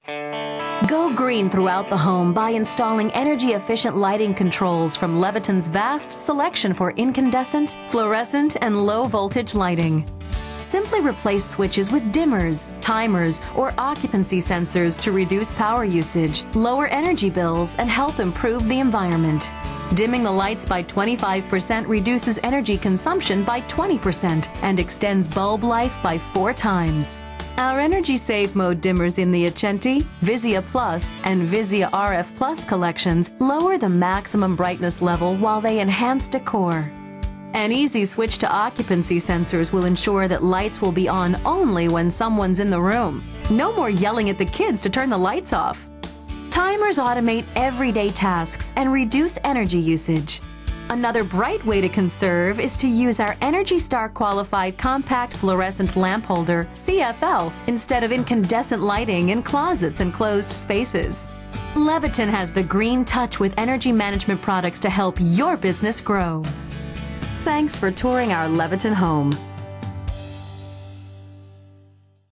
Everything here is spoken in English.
Go green throughout the home by installing energy-efficient lighting controls from Leviton's vast selection for incandescent, fluorescent, and low-voltage lighting. Simply replace switches with dimmers, timers, or occupancy sensors to reduce power usage, lower energy bills, and help improve the environment. Dimming the lights by 25% reduces energy consumption by 20% and extends bulb life by 4 times. Our Energy Save Mode dimmers in the Accenti, Visia Plus, and Visia RF Plus collections lower the maximum brightness level while they enhance decor. An easy switch to occupancy sensors will ensure that lights will be on only when someone's in the room. No more yelling at the kids to turn the lights off. Timers automate everyday tasks and reduce energy usage. Another bright way to conserve is to use our Energy Star qualified compact fluorescent lamp holder, CFL, instead of incandescent lighting in closets and closed spaces. Leviton has the green touch with energy management products to help your business grow. Thanks for touring our Leviton home.